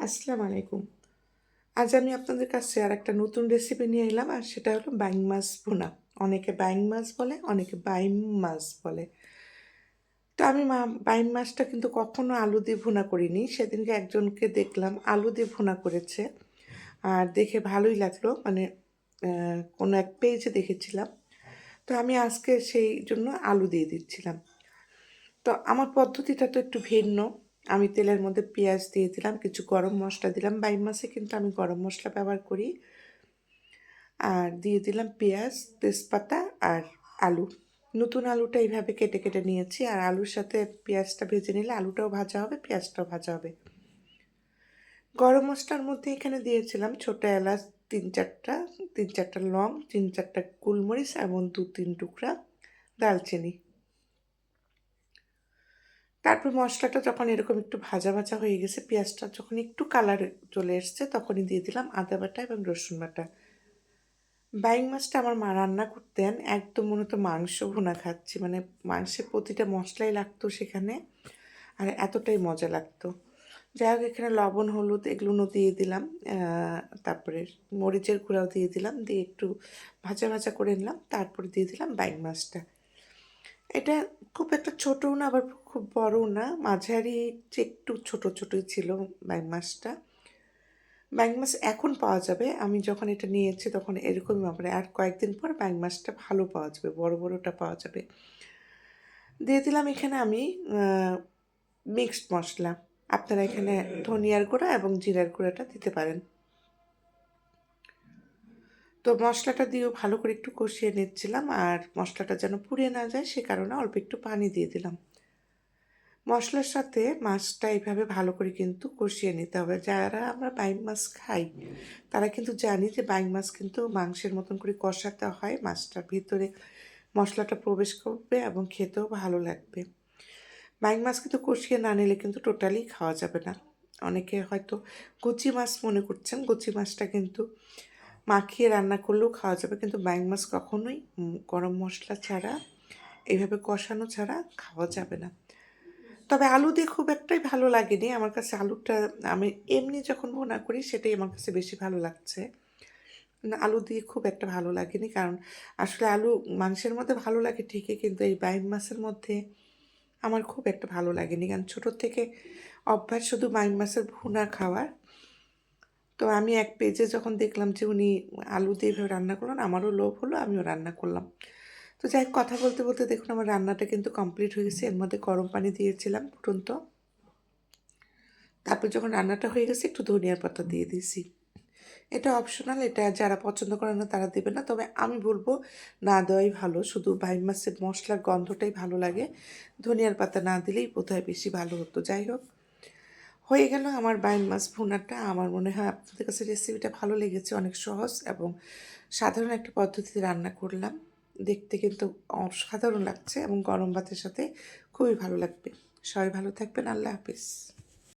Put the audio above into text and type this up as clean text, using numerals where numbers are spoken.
আসসালামু আলাইকুম। আজ আমি আপনাদের কাছে আরেকটা নতুন রেসিপি নিয়ে এলাম আর সেটা হলো বাইং মাছ ভুনা। অনেকে বাইং মাছ বলে, অনেকে বাইম মাছ বলে। তো আমি বাইম মাছটা কিন্তু কখনো আলু দিয়ে ভুনা করিনি। সেদিনকে একজনকে দেখলাম আলু দিয়ে ভুনা করেছে। আর দেখে ভালোই লাগলো। মানে কোনো এক পেজে দেখেছিলাম। তো আমি আজকে সেই জন্য আলু দিয়ে দিচ্ছিলাম। তো আমার পদ্ধতিটা তো একটু ভিন্ন। আমি তেলের মধ্যে পেঁয়াজ দিয়ে দিলাম, কিছু গরম মসলা দিলাম। বাইম মাছে কিন্তু আমি গরম মসলা ব্যবহার করি। আর দিয়ে দিলাম পেঁয়াজ, তেজপাতা আর আলু। নতুন আলুটা এইভাবে কেটে কেটে নিয়েছি আর আলুর সাথে পেঁয়াজটা ভেজে নিলে আলুটাও ভাজা হবে, পেঁয়াজটাও ভাজা হবে। গরম মশলার মধ্যে এখানে দিয়েছিলাম ছোটো এলাচ তিন চারটা লং, 3-4টা গোলমরিচ এবং 2-3 টুকরা দালচিনি। তারপর মশলাটা যখন এরকম একটু ভাজা ভাজা হয়ে গেছে, পেঁয়াজটা যখন একটু কালার চলে এসছে, তখনই দিয়ে দিলাম আদা বাটা এবং রসুন বাটা। বাইং মাছটা আমার মা রান্না করতেন একদম মনে হতো মাংস ভুনা খাচ্ছি, মানে মাংসের প্রতিটা মশলাই লাগতো সেখানে, আর এতটাই মজা লাগতো। যাই হোক, এখানে লবণ হলুদ এগুলো দিয়ে দিলাম। তারপরে মরিচের গুঁড়াও দিয়ে দিলাম, দিয়ে একটু ভাজা ভাজা করে নিলাম, তারপরে দিয়ে দিলাম বাইং মাছটা। এটা খুব একটা ছোটও না, আবার খুব বড়ও না, মাঝারি যে একটু ছোট ছোটই ছিল বাইং মাছটা। বাইং মাছ এখন পাওয়া যাবে, আমি যখন এটা নিয়েছি তখন এরকমই ব্যাপারে, আর কয়েকদিন পর বাইং মাছটা ভালো পাওয়া যাবে, বড় বড়টা পাওয়া যাবে। দিয়ে দিলাম এখানে আমি মিক্সড মশলা। আপনারা এখানে ধনিয়ার গুঁড়া এবং জিরার গুঁড়াটা দিতে পারেন। তো মশলাটা দিয়েও ভালো করে একটু কষিয়ে নিচ্ছিলাম, আর মশলাটা যেন পুড়ে না যায় সে কারণে অল্প একটু পানি দিয়ে দিলাম। মশলার সাথে মাছটা এইভাবে ভালো করে কিন্তু কষিয়ে নিতে হবে। যারা আমরা বাইম মাছ খাই তারা কিন্তু জানি যে বাইম মাছ কিন্তু মাংসের মতন করে কষাতে হয়, মাছটার ভিতরে মশলাটা প্রবেশ করবে এবং খেতেও ভালো লাগবে। বাইম মাছ কিন্তু কষিয়ে না নিলে কিন্তু টোটালি খাওয়া যাবে না। অনেকে হয়তো কচি মাছ মনে করছেন, কচি মাছটা কিন্তু মাখিয়ে রান্না করলেও খাওয়া যাবে, কিন্তু বাইম মাছ কখনোই গরম মশলা ছাড়া, এইভাবে কষানো ছাড়া খাওয়া যাবে না। তবে আলু দিয়ে খুব একটাই ভালো লাগেনি আমার কাছে। আলুটা আমি এমনি যখন ভুনা করি সেটাই আমার কাছে বেশি ভালো লাগছে। না, আলু দিয়ে খুব একটা ভালো লাগেনি, কারণ আসলে আলু মাংসের মধ্যে ভালো লাগে ঠিকই, কিন্তু এই বাইম মাছের মধ্যে আমার খুব একটা ভালো লাগেনি, কারণ ছোটোর থেকে অভ্যাস শুধু বাইম মাছের ভুনা খাওয়ার। তো আমি এক পেজে যখন দেখলাম যে উনি আলু দিয়ে এভাবে রান্না করলেন, আমারও লোভ হলো, আমিও রান্না করলাম। তো যাই হোক, কথা বলতে বলতে দেখুন আমার রান্নাটা কিন্তু কমপ্লিট হয়ে গেছে। এর মধ্যে গরম পানি দিয়েছিলাম ফুটন্ত। তারপর যখন রান্নাটা হয়ে গেছে একটু ধনিয়ার পাতা দিয়ে দিয়েছি। এটা অপশনাল, এটা যারা পছন্দ করে না তারা দেবে না, তবে আমি বলবো না দেওয়াই ভালো। শুধু বাইম মাছের মশলার গন্ধটাই ভালো লাগে, ধনিয়ার পাতা না দিলেই বোধহয় বেশি ভালো হতো। যাই হোক, হয়ে গেল আমার বাইম মাছ ভুনাটা। আমার মনে হয় আপনাদের কাছে রেসিপিটা ভালো লেগেছে, অনেক সহজ এবং সাধারণ একটা পদ্ধতিতে রান্না করলাম। দেখতে কিন্তু অসাধারণ লাগছে এবং গরম ভাতের সাথে খুবই ভালো লাগবে। সবাই ভালো থাকবেন, আল্লাহ হাফিজ।